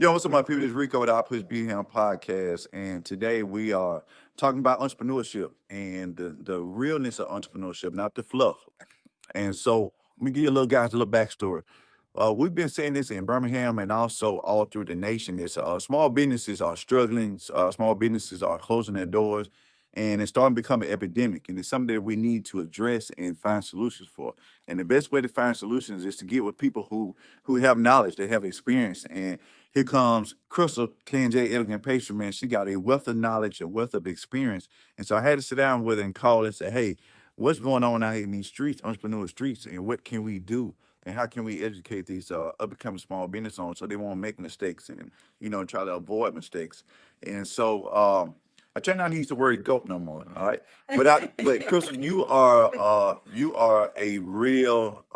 Yo, what's up, my people? This is Rico with iPUSH Birmingham podcast, and today we are talking about entrepreneurship and the realness of entrepreneurship, not the fluff. And so, let me give you a little guys a little backstory. We've been saying this in Birmingham and also all through the nation. Is small businesses are struggling, small businesses are closing their doors, and it's starting to become an epidemic. And it's something that we need to address and find solutions for. And the best way to find solutions is to get with people who have knowledge, they have experience. And here comes Kristal, K&J Elegant Pastry, man. She got a wealth of knowledge, a wealth of experience. And so I had to sit down with her and call and say, hey, what's going on out here in these streets, entrepreneur streets, and what can we do? And how can we educate these up and coming small business owners so they won't make mistakes and try to avoid mistakes? And so I try not to use the word "goat" no more. All right, but Crystal, you are a real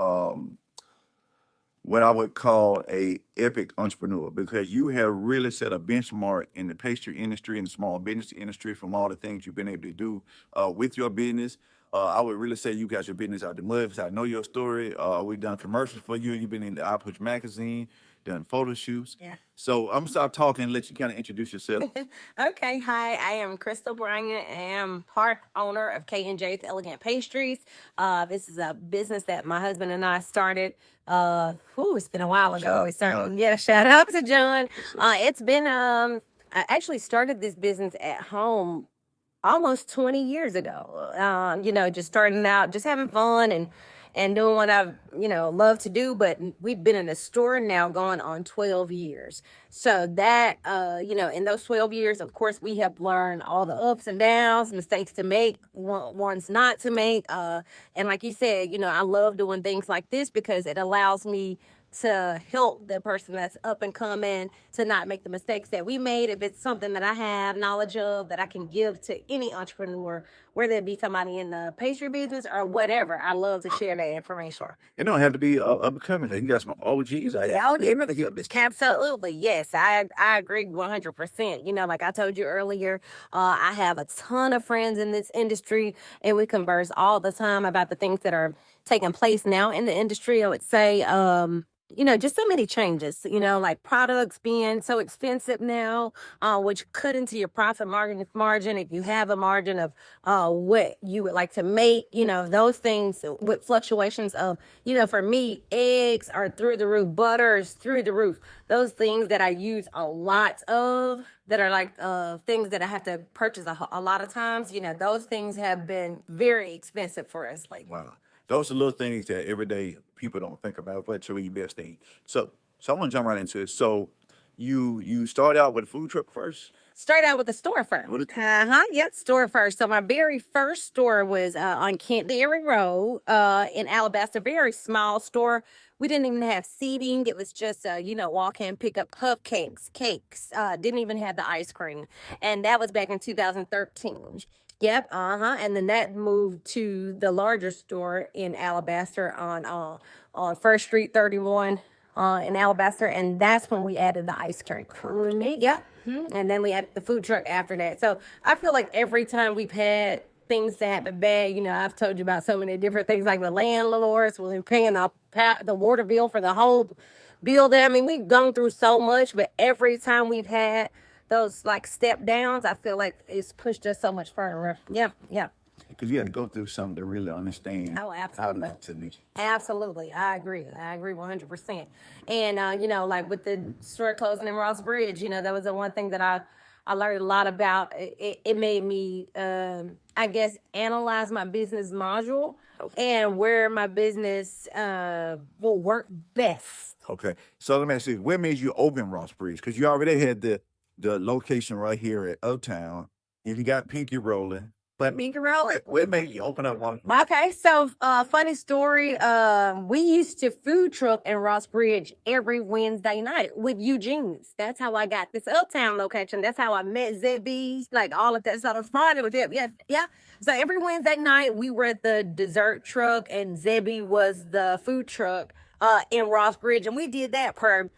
what I would call a epic entrepreneur because you have really set a benchmark in the pastry industry and the small business industry from all the things you've been able to do with your business. I would really say you got your business out the mud. 'Cause I know your story. We've done commercials for you. You've been in the iPUSH magazine, done photo shoots. Yeah. So I'm gonna stop talking and let you kind of introduce yourself. Okay. Hi, I am Kristal Bryant. I am part owner of K&J Elegant Pastries. This is a business that my husband and I started. It's been a while ago. We started. Yeah, shout out to John. It's been. I actually started this business at home almost 20 years ago. Just starting out, just having fun and doing what I, love to do. But we've been in the store now going on 12 years. So that, in those 12 years, of course, we have learned all the ups and downs, mistakes to make, ones not to make. And like you said, I love doing things like this because it allows me to help the person that's up and coming to not make the mistakes that we made. If it's something that I have knowledge of that I can give to any entrepreneur, whether it be somebody in the pastry business or whatever, I love to share that information. It don't have to be up and coming. You got some OGs out there. Yeah, absolutely. Yes, I agree 100%. Like I told you earlier, I have a ton of friends in this industry, and we converse all the time about the things that are taking place now in the industry. I would say, just so many changes, like products being so expensive now, which cut into your profit margin. If you have a margin of what you would like to make, those things with fluctuations of, for me, eggs are through the roof, butter is through the roof. Those things that I use a lot of that are like things that I have to purchase a lot of times, those things have been very expensive for us lately. Wow. Those are little things that everyday people don't think about, but it's really best thing. So I want to jump right into it. So you start out with a food truck first? Start out with the store first. Yep, store first. So my very first store was on Kent Dairy Road in Alabaster. Very small store. We didn't even have seating. It was just, walk in, pick up cupcakes, cakes. Didn't even have the ice cream. And that was back in 2013. Yep, and then that moved to the larger store in Alabaster on First Street 31 in Alabaster, and that's when we added the ice cream. Yep, and then we added the food truck after that. So I feel like every time we've had things that happen bad, I've told you about so many different things like the landlords, we're paying the water bill for the whole building. I mean, we've gone through so much, but every time we've had those like step downs, I feel like it's pushed us so much further. Yeah. Because you have to go through something to really understand. Oh, How absolutely. not to be. Absolutely. I agree 100%. And, like with the store closing in Ross Bridge, that was the one thing that I learned a lot about. It made me, I guess, analyze my business module and where my business will work best. Okay. So let me ask you, what made you open Ross Bridge? Because you already had the location right here at Uptown, and you got Pinky rolling. But Pinky rolling, what made you open up one? Okay, so funny story. We used to food truck in Ross Bridge every Wednesday night with Eugene's. That's how I got this Uptown location. That's how I met Zebby's, like all of that. So I was fine with it. Yeah. So every Wednesday night we were at the dessert truck, and Zebby was the food truck in Ross Bridge, and we did that per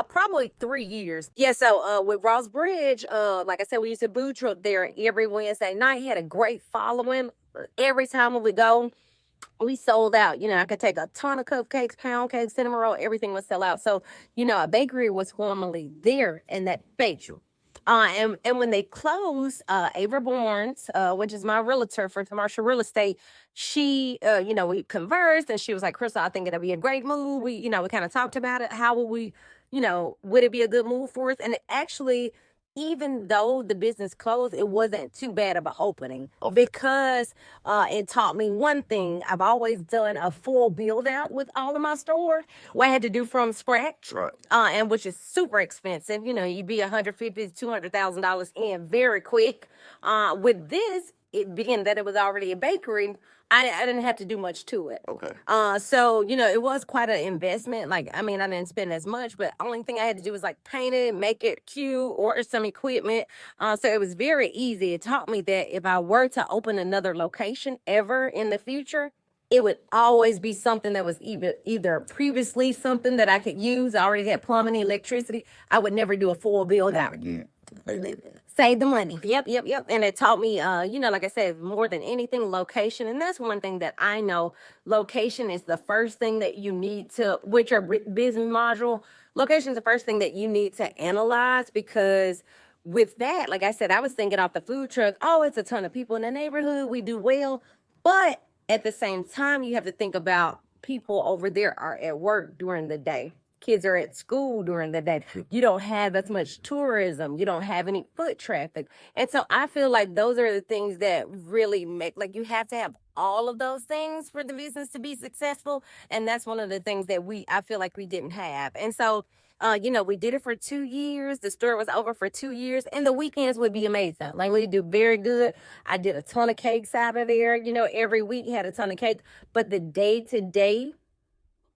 probably 3 years. Yeah, so with Ross Bridge, like I said, we used to food truck there every Wednesday night. Had a great following. Every time we would go, we sold out. I could take a ton of cupcakes, pound cakes, cinnamon roll, everything would sell out. So, a bakery was formerly there in that space. And when they closed, Ava Barnes, which is my realtor for commercial real estate, she, we conversed and she was like, Kristal, I think it'll be a great move. We kind of talked about it. How would we, would it be a good move for us? And actually, even though the business closed, it wasn't too bad of an opening because it taught me one thing. I've always done a full build out with all of my stores, what I had to do from scratch, Right. And which is super expensive. You'd be $150,000 to $200,000 in very quick. With this, it being that it was already a bakery, I didn't have to do much to it. Okay. So, it was quite an investment. Like, I didn't spend as much, but only thing I had to do was like paint it, make it cute, order some equipment. So it was very easy. It taught me that if I were to open another location ever in the future, it would always be something that was either previously something that I could use. I already had plumbing, electricity. I would never do a full build out again. Save the money. Yep. And it taught me, like I said, more than anything, location. And that's one thing that I know. Location is the first thing that you need to, with your business module, location is the first thing that you need to analyze, because with that, like I said, I was thinking off the food truck, oh, it's a ton of people in the neighborhood. We do well. But at the same time, you have to think about people over there are at work during the day. Kids are at school during the day. You don't have as much tourism. You don't have any foot traffic. And so I feel like those are the things that really make, like, you have to have all of those things for the business to be successful. And that's one of the things that I feel like we didn't have. And so, we did it for 2 years. The store was over for 2 years, and the weekends would be amazing. Like, we do very good. I did a ton of cakes out of there. Every week had a ton of cakes, but the day to day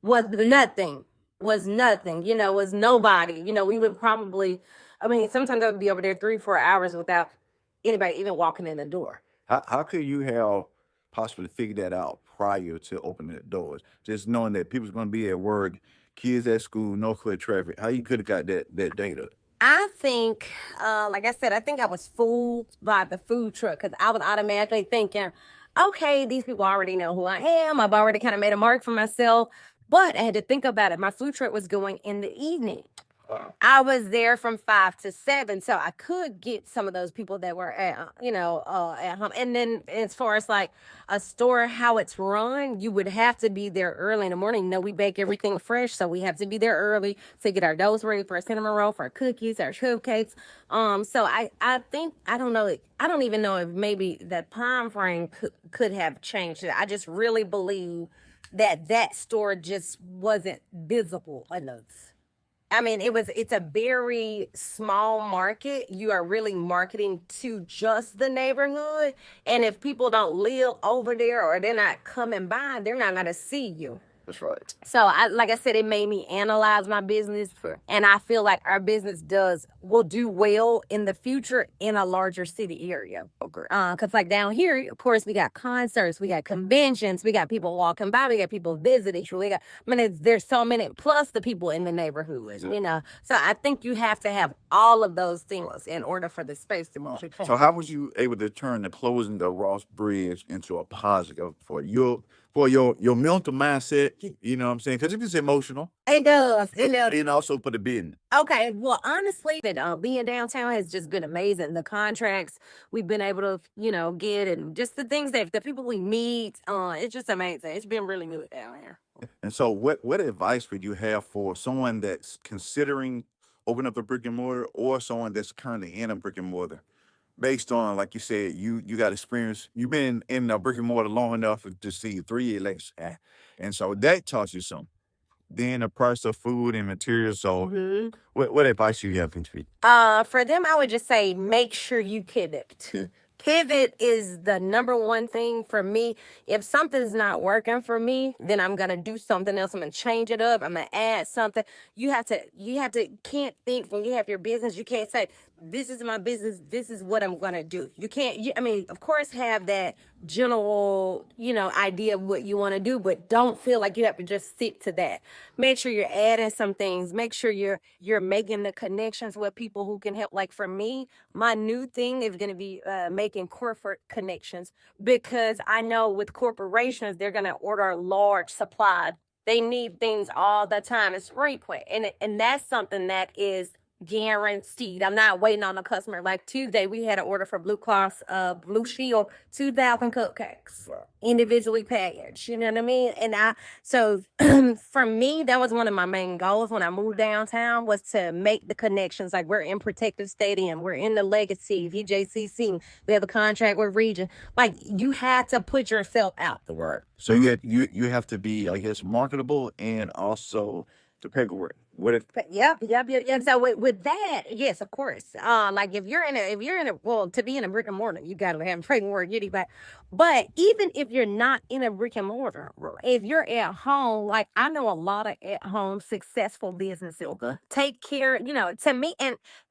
was nothing. Was nobody. We would probably, sometimes I would be over there 3-4 hours without anybody even walking in the door. How could you have possibly figured that out prior to opening the doors? Just knowing that people's going to be at work, kids at school, no foot traffic. How you could have got that data? I think, like I said, I think I was fooled by the food truck, because I was automatically thinking, okay, these people already know who I am. I've already kind of made a mark for myself. But I had to think about it. My food truck was going in the evening. I was there from 5 to 7, so I could get some of those people that were at home. And then as far as like a store, how it's run, you would have to be there early in the morning. We bake everything fresh, so we have to be there early to get our doughs ready for a cinnamon roll, for our cookies, our cupcakes. So I think, I don't know, I don't even know if maybe the time frame could have changed. I just really believe that store just wasn't visible enough. It's a very small market. You are really marketing to just the neighborhood. And if people don't live over there or they're not coming by, they're not going to see you. That's right. So, like I said, it made me analyze my business. And I feel like our business will do well in the future in a larger city area. Okay. Because like down here, of course, we got concerts, we got conventions, we got people walking by, we got people visiting. There's so many, plus the people in the neighborhood, So I think you have to have all of those things in order for the space to move. So how was you able to turn the closing the Ross Bridge into a positive for your mental mindset? You know what I'm saying? Because it's emotional. It does. And also for the business. Okay, well, honestly, that being downtown has just been amazing. The contracts we've been able to, get, and just the things that the people we meet, it's just amazing. It's been really good down here. And so what advice would you have for someone that's considering opening up a brick and mortar, or someone that's currently in a brick and mortar? Based on, like you said, you got experience. You've been in a brick and mortar long enough to see 3 elections. And so that taught you something. Then the price of food and materials. So what advice you have for me? For them, I would just say, make sure you pivot. Pivot is the number one thing for me. If something's not working for me, then I'm going to do something else. I'm going to change it up. I'm going to add something. Can't think when you have your business, you can't say, this is my business, this is what I'm going to do. You can't, of course, have that general, idea of what you want to do, but don't feel like you have to just stick to that. Make sure you're adding some things. Make sure you're making the connections with people who can help. Like for me, my new thing is going to be making making corporate connections, because I know with corporations, they're going to order large supply. They need things all the time. It's frequent. And that's something that is guaranteed. I'm not waiting on a customer. Like Tuesday, we had an order for Blue Cross Blue Shield, 2,000 cupcakes, individually packaged. You know what I mean? And so for me, that was one of my main goals when I moved downtown, was to make the connections. Like, we're in Protective Stadium, we're in the Legacy, VJCC, we have a contract with Region. Like, you had to put yourself out the word. So you have to be, I guess, marketable, and also the paperwork. What if? Yep. So with that, yes, of course. Like, if you're in a, well, to be in a brick and mortar, you gotta have paperwork, but even if you're not in a brick and mortar, if you're at home, like, I know a lot of at home successful businesses take care, to me,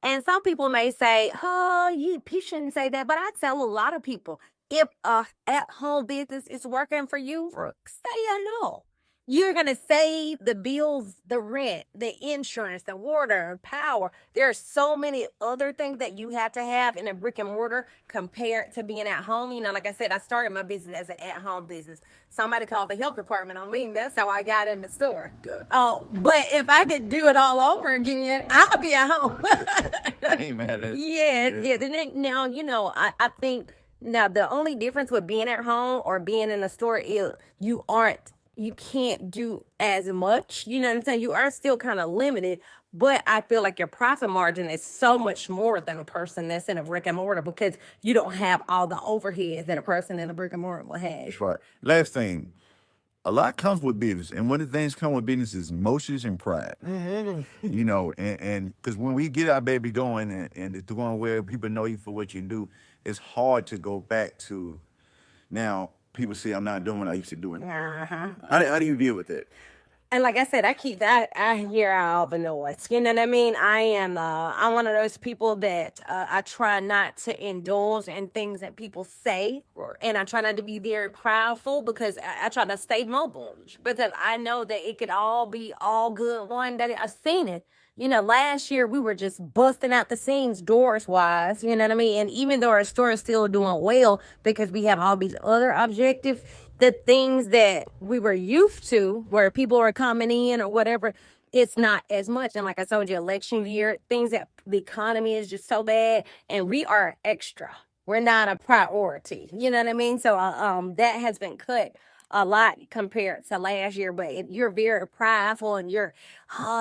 and some people may say, oh, you shouldn't say that, but I tell a lot of people, if a at home business is working for you, say no. You're going to save the bills, the rent, the insurance, the water, power. There are so many other things that you have to have in a brick and mortar compared to being at home. Like I said, I started my business as an at-home business. Somebody called the health department on me. That's how I got in the store. Good. Oh, but if I could do it all over again, I'll be at home. Hey, man. Yeah. Now, I think now the only difference with being at home or being in a store is you can't do as much. You know what I'm saying? You are still kind of limited, but I feel like your profit margin is so much more than a person that's in a brick and mortar, because you don't have all the overheads that a person in a brick and mortar will have. That's right. Last thing, a lot comes with business, and one of the things come with business is emotions and pride. And because when we get our baby going and it's going where people know you for what you do, it's hard to go back to now. People say I'm not doing what I used to do. How do you deal with it? And like I said, I hear all the noise. You know what I mean? I'm one of those people that I try not to indulge in things that people say, and I try not to be very proudful, because I try to stay mobile, because I know that it could all be all good one day. I've seen it. Last year we were just busting out the seams doors wise, you know what I mean? And even though our store is still doing well, because we have all these other objectives, the things that we were used to, where people are coming in or whatever, it's not as much. And like I told you, election year, things that the economy is just so bad, and we are extra. We're not a priority. You know what I mean? So that has been cut a lot compared to last year, but you're very prideful, and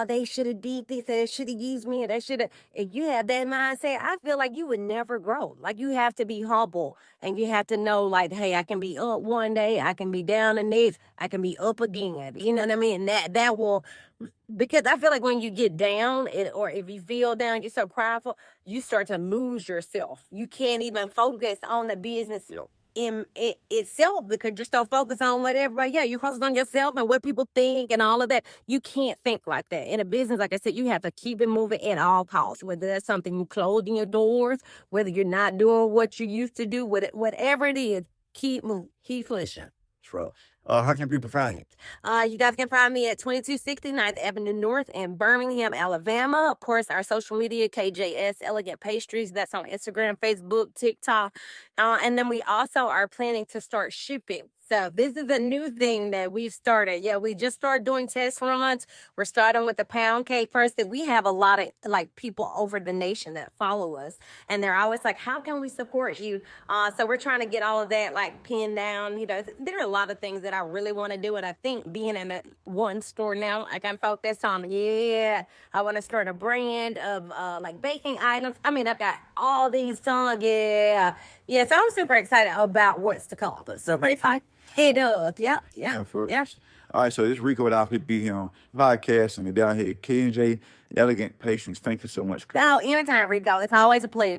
they should have did this, they should have used me, they should have. If you have that mindset, I feel like you would never grow. Like, you have to be humble, and you have to know, like, hey, I can be up one day, I can be down the next, I can be up again. You know what I mean? That will, because I feel like when you get down, or if you feel down, you're so prideful, you start to lose yourself. You can't even focus on the business in it itself, because you're so focused on what everybody, you focus on yourself and what people think and all of that. You can't think like that. In a business, like I said, you have to keep it moving at all costs, whether that's something you closing your doors, whether you're not doing what you used to do, whatever it is, keep moving, keep pushing. True. How can people find you? You guys can find me at 2260 9th Avenue North in Birmingham, Alabama. Of course, our social media, KJS Elegant Pastries. That's on Instagram, Facebook, TikTok. And then we also are planning to start shipping. So this is a new thing that we've started. Yeah, we just started doing test runs. We're starting with the pound cake first. And we have a lot of people over the nation that follow us, and they're always like, how can we support you? So we're trying to get all of that pinned down. There are a lot of things that I really want to do. And I think being in one store now, I'm focused on, I want to start a brand of baking items. I mean, I've got all these songs. So I'm super excited about what's to come. So it does. Yeah. All right, so this is Rico with iPUSH podcast, and down here at K&J Elegant Pastries. Thank you so much. Oh, anytime, Rico. It's always a pleasure.